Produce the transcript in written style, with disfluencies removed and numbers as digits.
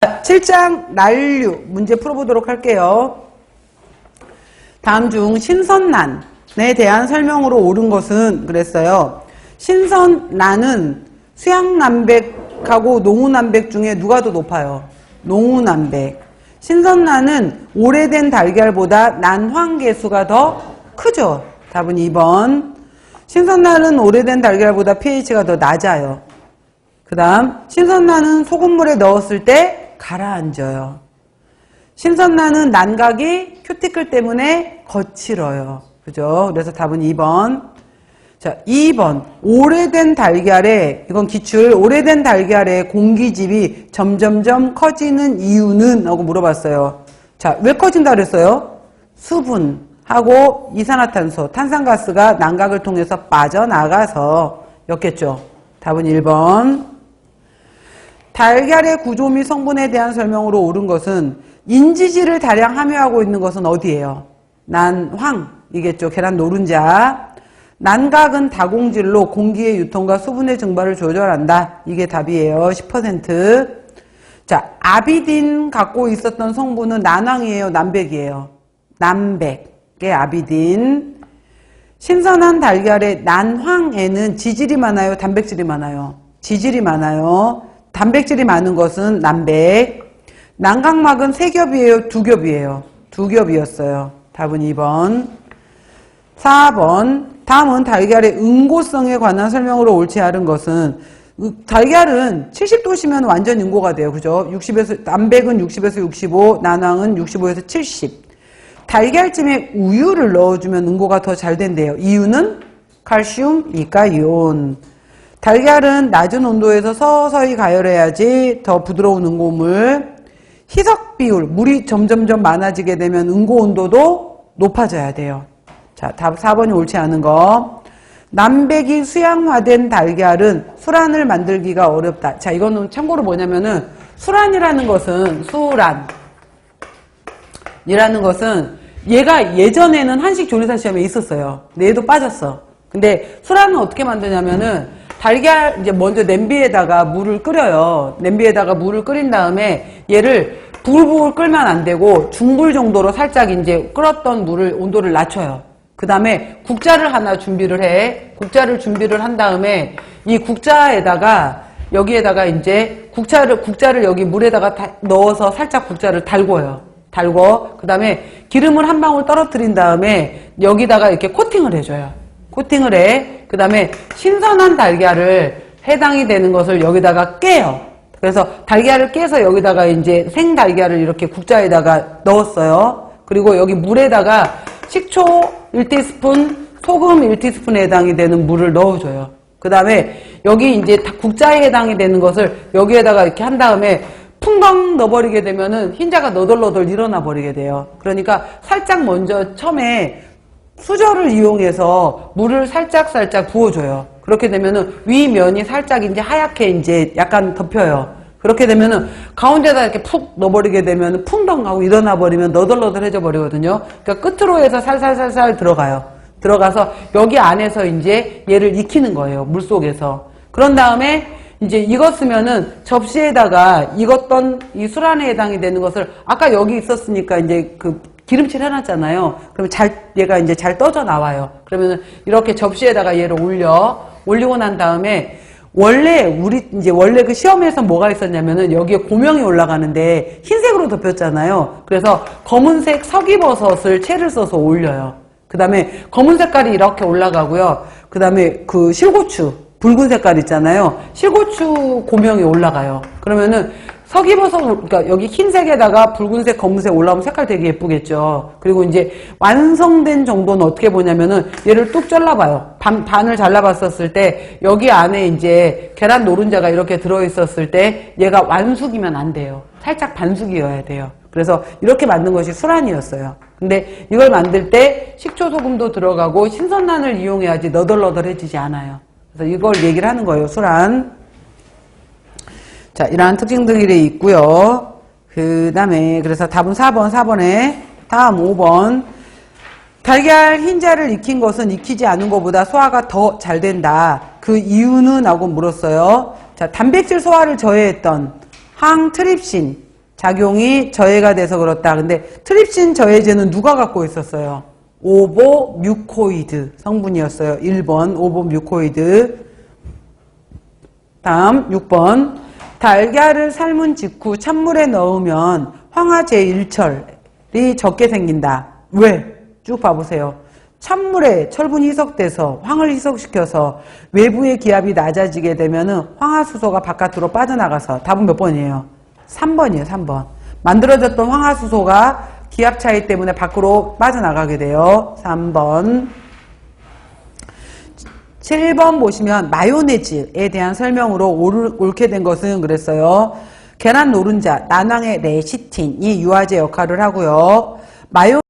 7장 난류 문제 풀어보도록 할게요. 다음 중 신선난에 대한 설명으로 옳은 것은 그랬어요. 신선난은 수양난백하고 농우난백 중에 누가 더 높아요? 농우난백. 신선난은 오래된 달걀보다 난황계수가 더 크죠. 답은 2번. 신선난은 오래된 달걀보다 pH가 더 낮아요. 그 다음 신선난은 소금물에 넣었을 때 가라앉아요. 신선난은 난각이 큐티클 때문에 거칠어요. 그죠? 그래서 답은 2번. 자, 2번. 오래된 달걀에, 이건 기출, 오래된 달걀에 공기집이 점점점 커지는 이유는? 하고 물어봤어요. 자, 왜 커진다 그랬어요? 수분하고 이산화탄소, 탄산가스가 난각을 통해서 빠져나가서 였겠죠. 답은 1번. 달걀의 구조 및 성분에 대한 설명으로 옳은 것은 인지질을 다량 함유하고 있는 것은 어디예요? 난황이겠죠. 계란 노른자. 난각은 다공질로 공기의 유통과 수분의 증발을 조절한다. 이게 답이에요. 10%. 자, 아비딘 갖고 있었던 성분은 난황이에요, 난백이에요? 난백의 아비딘. 신선한 달걀의 난황에는 지질이 많아요, 단백질이 많아요? 지질이 많아요. 단백질이 많은 것은 난백. 난각막은 3겹이에요, 2겹이에요? 2겹이었어요. 답은 2번. 4번. 다음은 달걀의 응고성에 관한 설명으로 옳지 않은 것은 달걀은 70도시면 완전 응고가 돼요. 그죠? 난백은 60에서 65, 난황은 65에서 70. 달걀찜에 우유를 넣어주면 응고가 더 잘 된대요. 이유는 칼슘, 이가이온. 달걀은 낮은 온도에서 서서히 가열해야지 더 부드러운 응고물. 희석 비율, 물이 점점점 많아지게 되면 응고 온도도 높아져야 돼요. 자, 답 4번이 옳지 않은 거. 난백이 수양화된 달걀은 수란을 만들기가 어렵다. 자, 이거는 참고로 뭐냐면은 수란이라는 것은 얘가 예전에는 한식조리사 시험에 있었어요. 근데 얘도 빠졌어. 근데 수란은 어떻게 만드냐면은 달걀 이제 먼저 냄비에다가 물을 끓여요. 냄비에다가 물을 끓인 다음에 얘를 부글부글 끓면 안 되고 중불 정도로 살짝 이제 끓었던 물을 온도를 낮춰요. 그 다음에 국자를 하나 준비를 해. 국자를 준비를 한 다음에 이 국자에다가 여기에다가 이제 국자를 여기 물에다가 넣어서 살짝 국자를 달궈요. 그 다음에 기름을 한 방울 떨어뜨린 다음에 여기다가 이렇게 코팅을 해줘요. 코팅을 해. 그 다음에 신선한 달걀을 해당이 되는 것을 여기다가 깨요. 그래서 달걀을 깨서 여기다가 이제 생달걀을 이렇게 국자에다가 넣었어요. 그리고 여기 물에다가 식초 1티스푼, 소금 1티스푼에 해당이 되는 물을 넣어줘요. 그 다음에 여기 이제 국자에 해당이 되는 것을 여기에다가 이렇게 한 다음에 풍덩 넣어버리게 되면은 흰자가 너덜너덜 일어나 버리게 돼요. 그러니까 살짝 먼저 처음에 수저를 이용해서 물을 살짝 부어줘요. 그렇게 되면은 위면이 살짝 이제 하얗게 이제 약간 덮여요. 그렇게 되면은 가운데다 이렇게 푹 넣어버리게 되면 풍덩 하고 일어나 버리면 너덜너덜해져 버리거든요. 그러니까 끝으로 해서 살살살살 들어가서 여기 안에서 이제 얘를 익히는 거예요. 물 속에서. 그런 다음에 이제 익었으면은 접시에다가 익었던 이 술안에 해당이 되는 것을 아까 여기 있었으니까 이제 그 기름칠 해놨잖아요. 그러면 얘가 이제 잘 떠져 나와요. 그러면은 이렇게 접시에다가 얘를 올리고 난 다음에 원래 그 시험에서 뭐가 있었냐면은 여기에 고명이 올라가는데 흰색으로 덮였잖아요. 그래서 검은색 석이버섯을 채를 써서 올려요. 그 다음에 검은 색깔이 이렇게 올라가고요. 그 다음에 그 실고추, 붉은 색깔 있잖아요. 실고추 고명이 올라가요. 그러면은 석이버섯, 그러니까 여기 흰색에다가 붉은색, 검은색 올라오면 색깔 되게 예쁘겠죠. 그리고 이제 완성된 정도는 어떻게 보냐면은 얘를 뚝 잘라봐요. 반을 잘라봤었을 때 여기 안에 이제 계란 노른자가 이렇게 들어있었을 때 얘가 완숙이면 안 돼요. 살짝 반숙이어야 돼요. 그래서 이렇게 만든 것이 술안이었어요. 근데 이걸 만들 때 식초, 소금도 들어가고 신선란을 이용해야지 너덜너덜해지지 않아요. 그래서 이걸 얘기를 하는 거예요, 술안. 자, 이러한 특징들이 있고요. 그 다음에 그래서 답은 4번에 다음 5번. 달걀 흰자를 익힌 것은 익히지 않은 것보다 소화가 더 잘 된다. 그 이유는? 하고 물었어요. 자, 단백질 소화를 저해했던 항트립신 작용이 저해가 돼서 그렇다. 근데 트립신 저해제는 누가 갖고 있었어요? 오보뮤코이드 성분이었어요. 1번 오보뮤코이드. 다음 6번. 달걀을 삶은 직후 찬물에 넣으면 황화제1철이 적게 생긴다. 왜? 쭉 봐보세요. 찬물에 철분이 희석돼서 황을 희석시켜서 외부의 기압이 낮아지게 되면은 황화수소가 바깥으로 빠져나가서 답은 몇 번이에요? 3번이에요. 3번. 만들어졌던 황화수소가 기압 차이 때문에 밖으로 빠져나가게 돼요. 3번. 7번 보시면 마요네즈에 대한 설명으로 옳게 된 것은 그랬어요. 계란 노른자, 난황의 레시틴이 유화제 역할을 하고요.